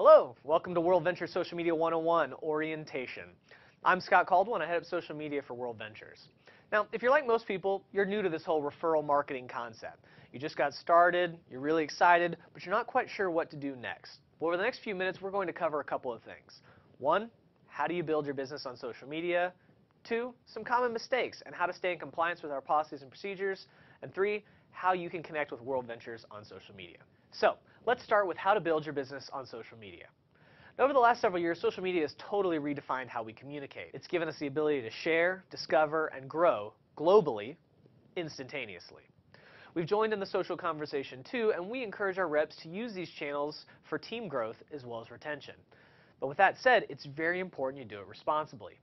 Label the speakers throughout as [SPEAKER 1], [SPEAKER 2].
[SPEAKER 1] Hello, welcome to World Ventures Social Media 101 Orientation. I'm Scott Caldwell and I head up social media for World Ventures. Now, if you're like most people, you're new to this whole referral marketing concept. You just got started, you're really excited, but you're not quite sure what to do next. Well, over the next few minutes, we're going to cover a couple of things. One, how do you build your business on social media? Two, some common mistakes and how to stay in compliance with our policies and procedures. And three, how you can connect with World Ventures on social media. So, let's start with how to build your business on social media. Now, over the last several years, social media has totally redefined how we communicate. It's given us the ability to share, discover, and grow globally, instantaneously. We've joined in the social conversation too, and we encourage our reps to use these channels for team growth as well as retention. But with that said, it's very important you do it responsibly.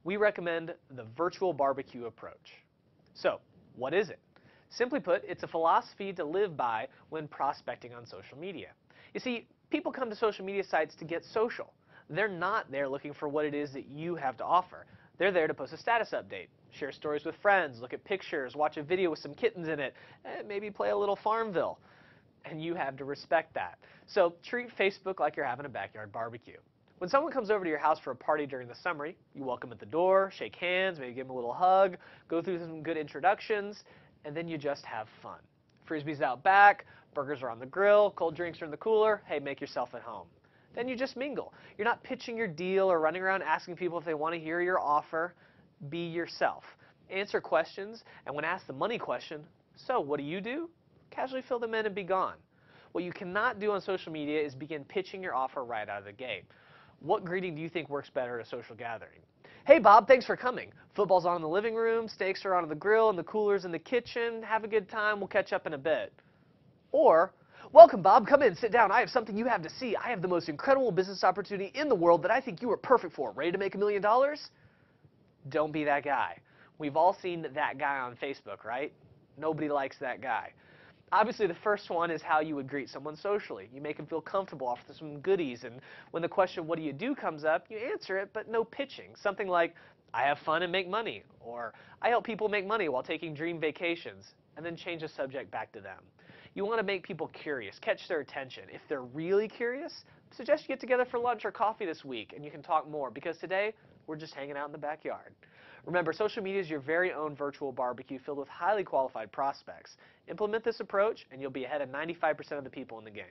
[SPEAKER 1] We recommend the virtual barbecue approach. So, what is it? Simply put, it's a philosophy to live by when prospecting on social media. You see, people come to social media sites to get social. They're not there looking for what it is that you have to offer. They're there to post a status update, share stories with friends, look at pictures, watch a video with some kittens in it, and maybe play a little Farmville. And you have to respect that. So treat Facebook like you're having a backyard barbecue. When someone comes over to your house for a party during the summer, you welcome at the door, shake hands, maybe give them a little hug, go through some good introductions, and then you just have fun. Frisbee's out back, burgers are on the grill, cold drinks are in the cooler, hey, make yourself at home. Then you just mingle. You're not pitching your deal or running around asking people if they want to hear your offer. Be yourself. Answer questions, and when asked the money question, so what do? Casually fill them in and be gone. What you cannot do on social media is begin pitching your offer right out of the gate. What greeting do you think works better at a social gathering? Hey Bob, thanks for coming. Football's on in the living room, steaks are on the grill, and the cooler's in the kitchen. Have a good time, we'll catch up in a bit. Or, welcome Bob, come in, sit down. I have something you have to see. I have the most incredible business opportunity in the world that I think you are perfect for. Ready to make $1 million? Don't be that guy. We've all seen that guy on Facebook, right? Nobody likes that guy. Obviously, the first one is how you would greet someone socially. You make them feel comfortable, offer them some goodies, and when the question, what do, comes up, you answer it, but no pitching. Something like, I have fun and make money, or I help people make money while taking dream vacations, and then change the subject back to them. You want to make people curious, catch their attention. If they're really curious, suggest you get together for lunch or coffee this week, and you can talk more, because today, we're just hanging out in the backyard. Remember, social media is your very own virtual barbecue filled with highly qualified prospects. Implement this approach, and you'll be ahead of 95% of the people in the game.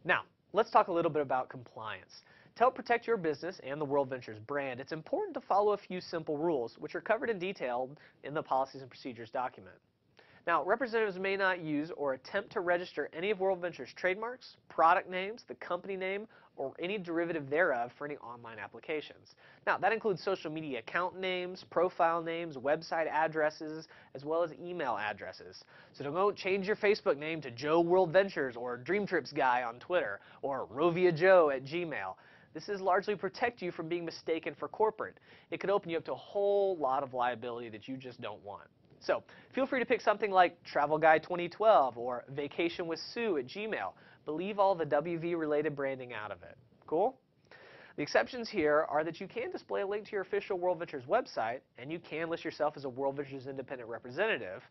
[SPEAKER 1] Now, let's talk a little bit about compliance. To help protect your business and the World Ventures brand, it's important to follow a few simple rules, which are covered in detail in the Policies and Procedures document. Now, representatives may not use or attempt to register any of World Ventures' trademarks, product names, the company name, or any derivative thereof for any online applications. Now, that includes social media account names, profile names, website addresses, as well as email addresses. So don't change your Facebook name to Joe World Ventures or Dream Trips Guy on Twitter or Rovia Joe at Gmail. This is largely protect you from being mistaken for corporate. It could open you up to a whole lot of liability that you just don't want. So feel free to pick something like Travel Guy 2012 or Vacation with Sue at Gmail, but leave all the WV-related branding out of it. Cool? The exceptions here are that you can display a link to your official World Ventures website, and you can list yourself as a World Ventures independent representative,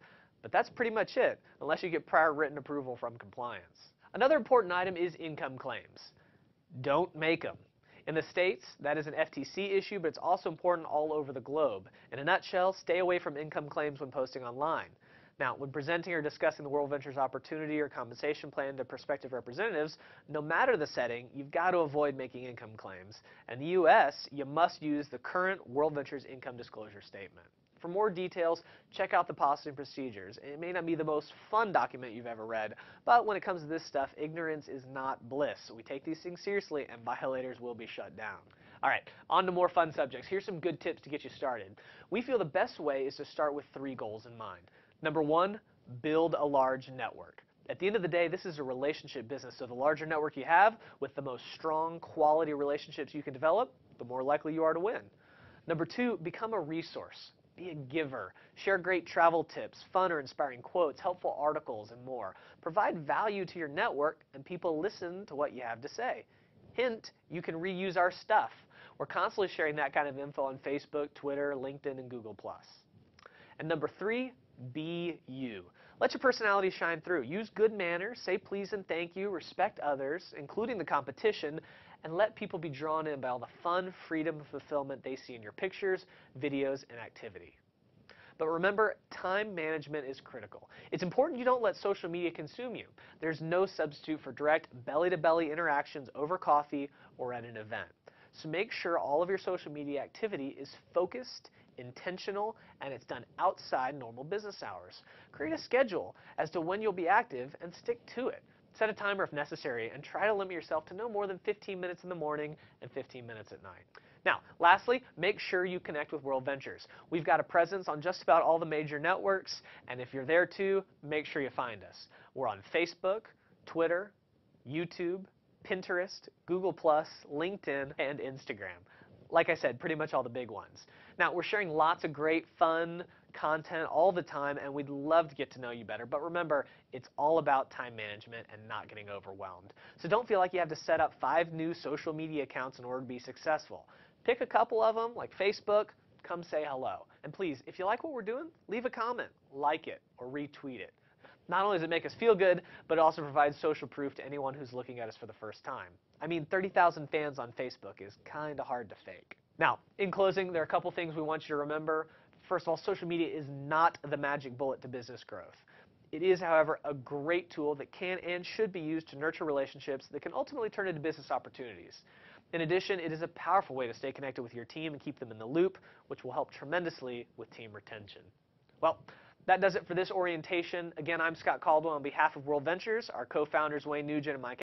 [SPEAKER 1] but that's pretty much it, unless you get prior written approval from compliance. Another important item is income claims. Don't make them. In the States, that is an FTC issue, but it's also important all over the globe. In a nutshell, stay away from income claims when posting online. Now, when presenting or discussing the World Ventures opportunity or compensation plan to prospective representatives, no matter the setting, you've got to avoid making income claims. In the U.S., you must use the current World Ventures income disclosure statement. For more details, check out the Policies and Procedures. It may not be the most fun document you've ever read, but when it comes to this stuff, ignorance is not bliss. We take these things seriously, and violators will be shut down. All right, on to more fun subjects. Here's some good tips to get you started. We feel the best way is to start with 3 goals in mind. Number 1, build a large network. At the end of the day, this is a relationship business, so the larger network you have, with the most strong quality relationships you can develop, the more likely you are to win. Number 2, become a resource. Be a giver. Share great travel tips, fun or inspiring quotes, helpful articles, and more. Provide value to your network, and people listen to what you have to say. Hint, you can reuse our stuff. We're constantly sharing that kind of info on Facebook, Twitter, LinkedIn, and Google+. And number 3, be you. Let your personality shine through. Use good manners, say please and thank you, respect others, including the competition, and let people be drawn in by all the fun, freedom, and fulfillment they see in your pictures, videos, and activity. But remember, time management is critical. It's important you don't let social media consume you. There's no substitute for direct belly-to-belly interactions over coffee or at an event. So make sure all of your social media activity is focused, intentional, and it's done outside normal business hours. Create a schedule as to when you'll be active and stick to it. Set a timer if necessary and try to limit yourself to no more than 15 minutes in the morning and 15 minutes at night. Now, lastly, make sure you connect with World Ventures. We've got a presence on just about all the major networks, and if you're there too, make sure you find us. We're on Facebook, Twitter, YouTube, Pinterest, Google+, LinkedIn, and Instagram. Like I said, pretty much all the big ones. Now, we're sharing lots of great fun content all the time, and we'd love to get to know you better. But remember, it's all about time management and not getting overwhelmed. So don't feel like you have to set up 5 new social media accounts in order to be successful. Pick a couple of them, like Facebook, come say hello. And please, if you like what we're doing, leave a comment, like it, or retweet it. Not only does it make us feel good, but it also provides social proof to anyone who's looking at us for the first time. I mean, 30,000 fans on Facebook is kind of hard to fake. Now, in closing, there are a couple things we want you to remember. First of all, social media is not the magic bullet to business growth. It is, however, a great tool that can and should be used to nurture relationships that can ultimately turn into business opportunities. In addition, it is a powerful way to stay connected with your team and keep them in the loop, which will help tremendously with team retention. Well, that does it for this orientation. Again, I'm Scott Caldwell on behalf of World Ventures, our co-founders Wayne Nugent and Mike